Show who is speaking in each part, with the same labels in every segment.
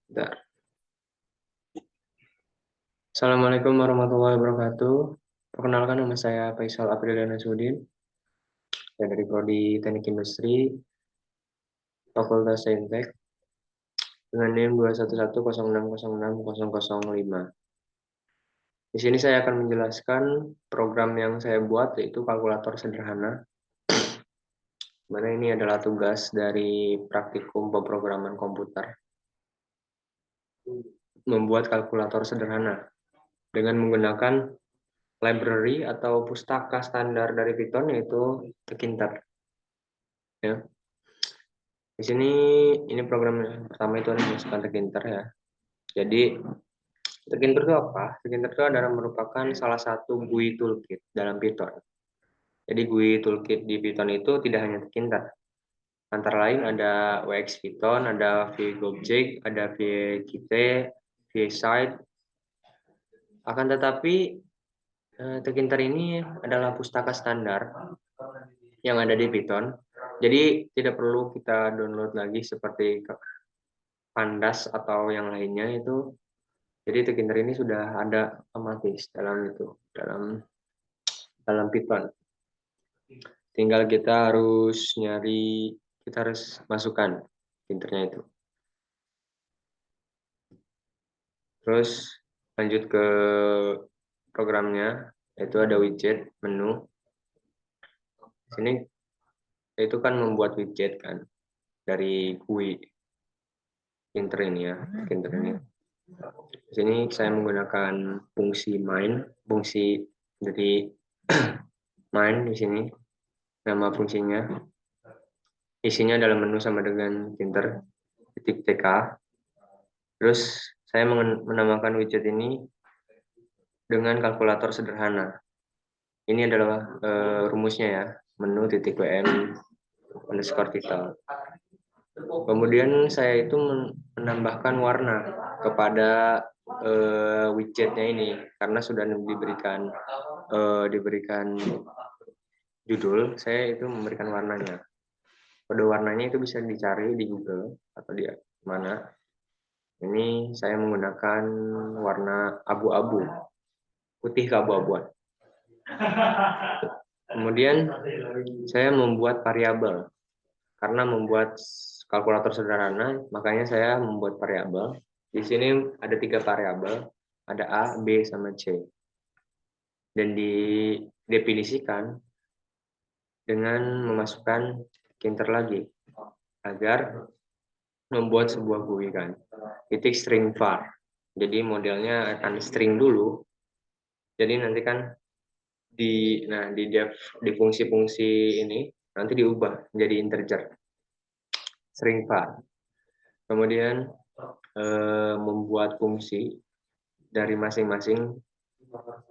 Speaker 1: Bentar. Assalamualaikum warahmatullahi wabarakatuh. Perkenalkan, nama saya Faisal Apriliana Sudin. Saya dari Prodi Teknik Industri, Fakultas Saintek, dengan NIM 21100606005. Di sini saya akan menjelaskan program yang saya buat, yaitu kalkulator sederhana. Mana ini adalah tugas dari praktikum pemrograman komputer. Membuat kalkulator sederhana dengan menggunakan library atau pustaka standar dari Python, yaitu Tkinter. Ya. Di sini ini program yang pertama itu adalah masukkan Tkinter ya. Jadi Tkinter itu apa? Tkinter itu adalah merupakan salah satu GUI toolkit dalam Python. Jadi GUI toolkit di Python itu tidak hanya Tkinter. Antara lain ada WX Python, ada VGObject, ada VGT, VSide. Akan tetapi Tkinter ini adalah pustaka standar yang ada di Python. Jadi tidak perlu kita download lagi seperti Pandas atau yang lainnya itu. Jadi Tkinter ini sudah ada otomatis dalam itu, dalam Python. Tinggal kita harus nyari, kita harus masukkan Tkinternya itu. Terus lanjut ke programnya, yaitu ada widget menu. Di sini itu kan membuat widget kan dari GUI Tkinter ini ya, Tkinter ini. Di sini saya menggunakan fungsi main, fungsi dari main di sini. Nama fungsinya, isinya dalam menu sama dengan Tkinter titik TK. Terus saya menamakan widget ini dengan kalkulator sederhana. Ini adalah rumusnya ya, menu titik WM underscore title. Kemudian saya itu menambahkan warna kepada widgetnya ini karena sudah diberikan judul, saya itu memberikan warnanya. Kode warnanya itu bisa dicari di Google atau di mana. Ini saya menggunakan warna abu-abu, putih keabu-abuan. Kemudian saya membuat variabel. Karena membuat kalkulator sederhana, makanya saya membuat variabel. Di sini ada 3 variabel, ada A, B, sama C. Dan didefinisikan dengan memasukkan Tkinter lagi agar membuat sebuah GUI kan. Titik string var. Jadi modelnya akan string dulu. Jadi nanti kan di fungsi-fungsi ini nanti diubah menjadi integer string var. Kemudian membuat fungsi dari masing-masing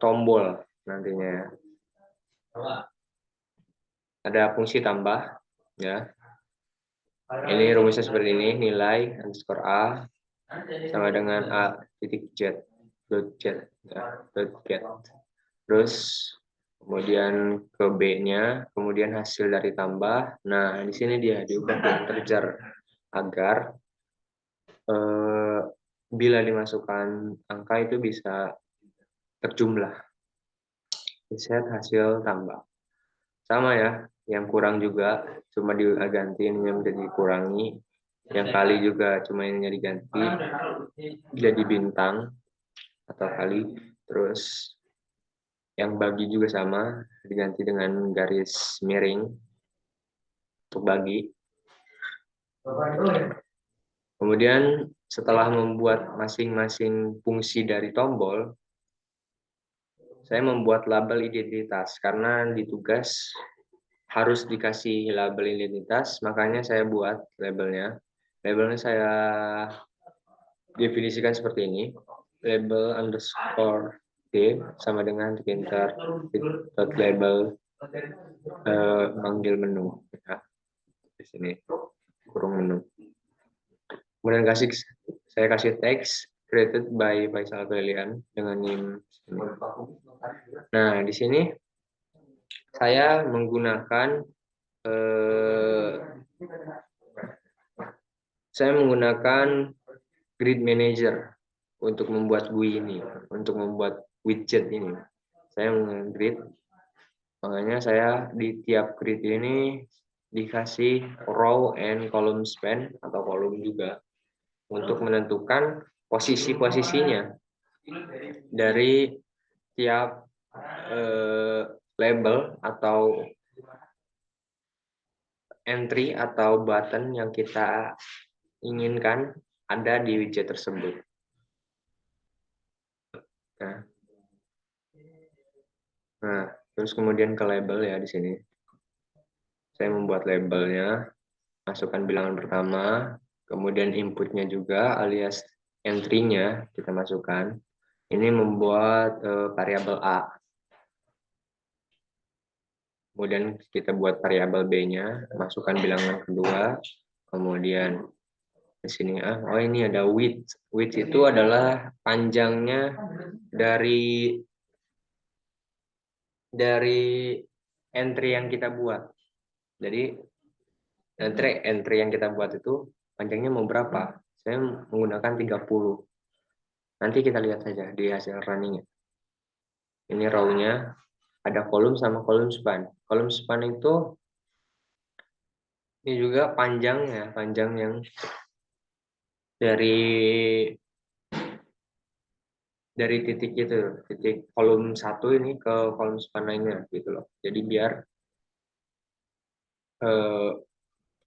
Speaker 1: tombol nantinya. Ada fungsi tambah ya. Ini rumusnya seperti ini, nilai underscore A sama dengan A titik Z dot Z ya, dot get. Terus kemudian ke B-nya, kemudian hasil dari tambah. Nah, di sini dia diubah ke integer agar bila dimasukkan angka itu bisa terjumlah. Set hasil tambah. Sama ya, yang kurang juga cuma diganti ini menjadi dikurangi. Yang kali juga cuma ini diganti jadi bintang atau kali. Terus yang bagi juga sama, diganti dengan garis miring untuk bagi. Kemudian setelah membuat masing-masing fungsi dari tombol, saya membuat label identitas karena di tugas harus dikasih label identitas, makanya saya buat labelnya. Labelnya saya definisikan seperti ini, label underscore d sama dengan Tkinter dot label panggil menu ya, di sini kurung menu. Kemudian saya kasih teks created by Faisal Aprilian dengan NIM. Nah, di sini saya menggunakan Grid Manager untuk membuat GUI ini, untuk membuat widget ini. Saya meng-grid, makanya saya di tiap grid ini dikasih row and column span atau kolom juga untuk menentukan posisi-posisinya dari tiap label atau entry atau button yang kita inginkan ada di widget tersebut. Nah, terus kemudian ke label ya di sini. Saya membuat labelnya, masukkan bilangan pertama, kemudian inputnya juga alias entry-nya kita masukkan. Ini membuat variabel A. Kemudian kita buat variabel B-nya, masukkan bilangan kedua, kemudian di sini oh ini ada width. Width itu adalah panjangnya dari entry yang kita buat. Jadi entry yang kita buat itu panjangnya mau berapa? Saya menggunakan 30. Nanti kita lihat saja di hasil runningnya. Ini row-nya, ada kolom sama kolom span. Kolom span itu ini juga panjangnya, panjang yang dari titik itu, titik kolom 1 ini ke kolom span lainnya gitu loh. Jadi biar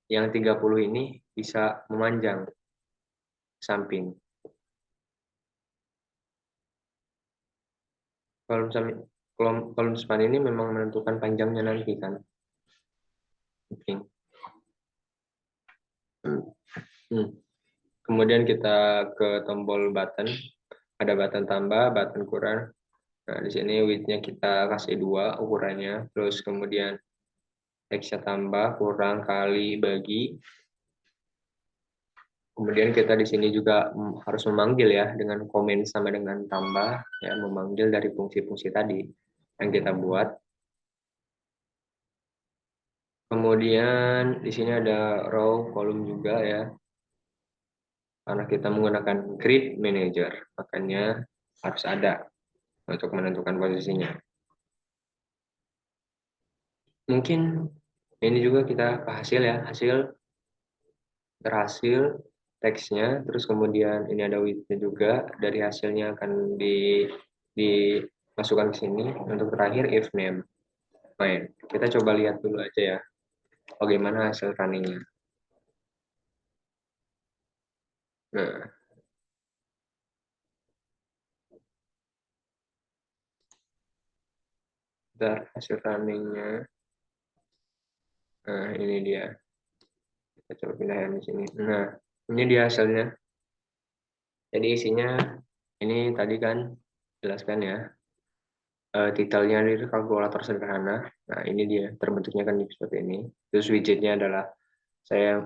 Speaker 1: yang 30 ini bisa memanjang samping. Kolom span ini memang menentukan panjangnya nanti kan. Oke. Kemudian kita ke tombol button, ada button tambah, button kurang. Nah, di sini width-nya kita kasih 2 ukurannya, terus kemudian X-nya tambah, kurang, kali, bagi. Kemudian kita di sini juga harus memanggil ya, dengan komen sama dengan tambah, ya, memanggil dari fungsi-fungsi tadi yang kita buat. Kemudian di sini ada row, kolom juga ya, karena kita menggunakan grid manager, makanya harus ada untuk menentukan posisinya. Mungkin ini juga kita ke hasil ya, hasil berhasil teksnya, terus kemudian ini ada width-nya juga, dari hasilnya akan dimasukkan ke sini. Untuk terakhir if name main. Kita coba lihat dulu aja ya bagaimana hasil runningnya. Nah, bentar, hasil runningnya. Nah, ini dia. Kita coba pindahin di sini. Nah, ini dia hasilnya. Jadi isinya ini tadi kan jelaskan ya. Titelnya itu kalkulator sederhana. Nah, ini dia terbentuknya kan seperti ini. Terus widgetnya adalah saya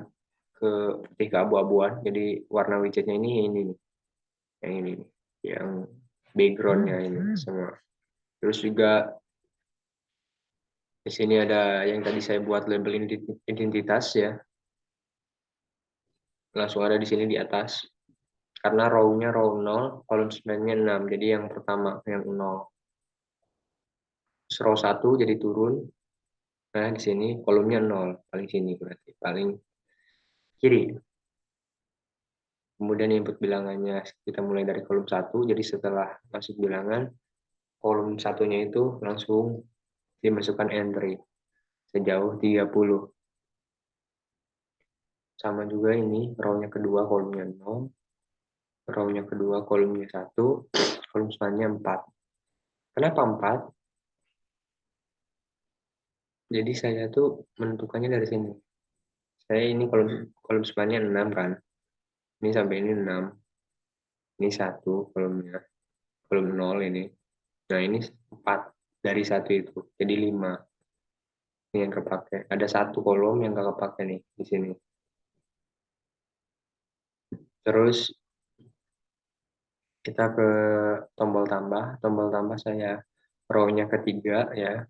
Speaker 1: ke ketika abu-abuan, jadi warna widgetnya ini nih, yang ini, yang backgroundnya ini semua. Terus juga di sini ada yang tadi saya buat label identitas ya, langsung ada di sini di atas. Karena row-nya row 0, kolom sebenarnya 6, jadi yang pertama yang 0. Terus row 1 jadi turun. Nah, di sini kolomnya 0, paling sini berarti, paling kiri. Kemudian input bilangannya kita mulai dari kolom 1, jadi setelah masuk bilangan, kolom satunya itu langsung dimasukkan entry sejauh 30. Sama juga ini row-nya kedua kolomnya 0, row-nya kedua kolomnya 1, kolom selanjutnya 4. Kenapa 4? Jadi saya tuh menentukannya dari sini. Saya ini kolom selanjutnya 6 kan. Ini sampai ini 6. Ini 1 kolomnya. Kolom 0 ini. Nah, ini 4 dari 1 itu. Jadi 5. Ini yang kepakai. Ada 1 kolom yang nggak kepakai nih di sini. Terus kita ke tombol tambah. Tombol tambah saya row-nya ketiga ya.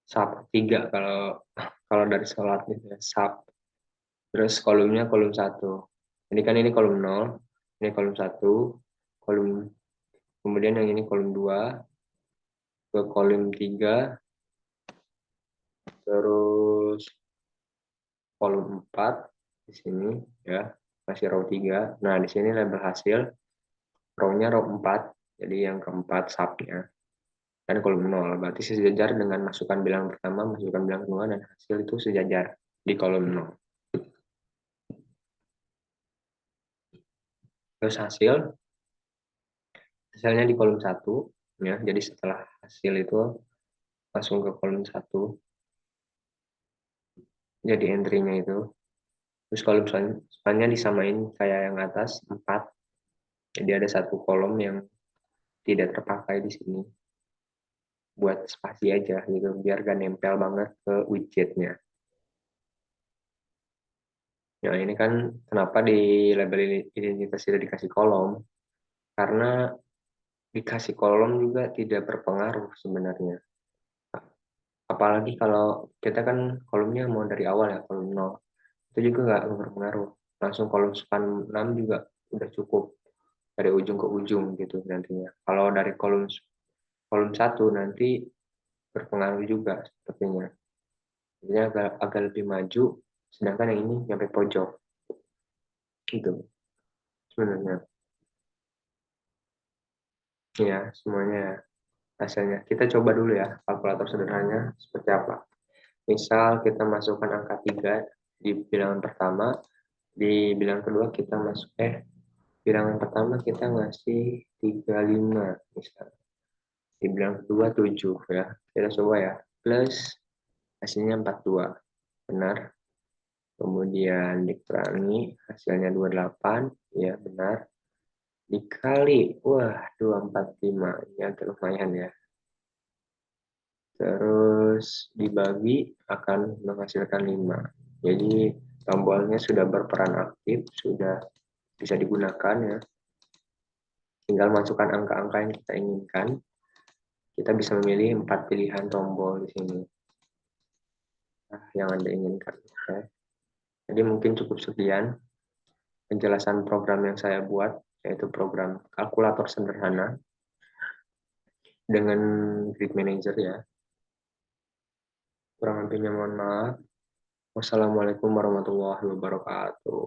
Speaker 1: Sub 3 kalau dari sholat gitu ya. Sub. Terus kolomnya kolom 1. Jadi kan ini kolom 0, ini kolom 1, kolom, kemudian yang ini kolom 2, ke kolom 3, terus kolom 4 di sini ya, masih row 3. Nah, di sini label hasil, row-nya row 4, jadi yang keempat subnya. Dan kolom 0, berarti sejajar dengan masukan bilangan pertama, masukan bilangan kedua, dan hasil itu sejajar di kolom 0. Terus hasilnya di kolom 1, ya, jadi setelah hasil itu langsung ke kolom 1, jadi entry-nya itu. Terus kolom selanjutnya disamain kayak yang atas, 4. Jadi ada satu kolom yang tidak terpakai di sini. Buat spasi aja gitu, biar gak nempel banget ke widgetnya. Ya, ini kan kenapa di label identitas tidak dikasih kolom. Karena dikasih kolom juga tidak berpengaruh sebenarnya. Apalagi kalau kita kan kolomnya mau dari awal ya, kolom 0. Itu juga nggak berpengaruh. Langsung kolom span 6 juga udah cukup dari ujung ke ujung gitu nantinya. Kalau dari kolom 1 nanti berpengaruh juga sepertinya. Jadi agak lebih maju, sedangkan yang ini sampai pojok gitu sebenarnya. Ya, semuanya hasilnya. Kita coba dulu ya kalkulator sederhananya seperti apa. Misal kita masukkan angka 3 di bilangan pertama, di bilangan kedua kita bilangan pertama kita ngasih 35 misal. Di bilangan kedua 7 ya. Kita coba ya. Plus hasilnya 42. Benar. Kemudian dikurangi hasilnya 28, ya benar. Dikali, wah 245, ya lumayan ya. Terus dibagi akan menghasilkan 5. Jadi tombolnya sudah berperan aktif, sudah bisa digunakan ya. Tinggal masukkan angka-angka yang kita inginkan. Kita bisa memilih 4 pilihan tombol di sini. Nah, yang Anda inginkan. Oke. Jadi mungkin cukup sekian penjelasan program yang saya buat, yaitu program kalkulator sederhana dengan Grid Manager ya. Kurang lebihnya mohon maaf. Wassalamualaikum warahmatullahi wabarakatuh.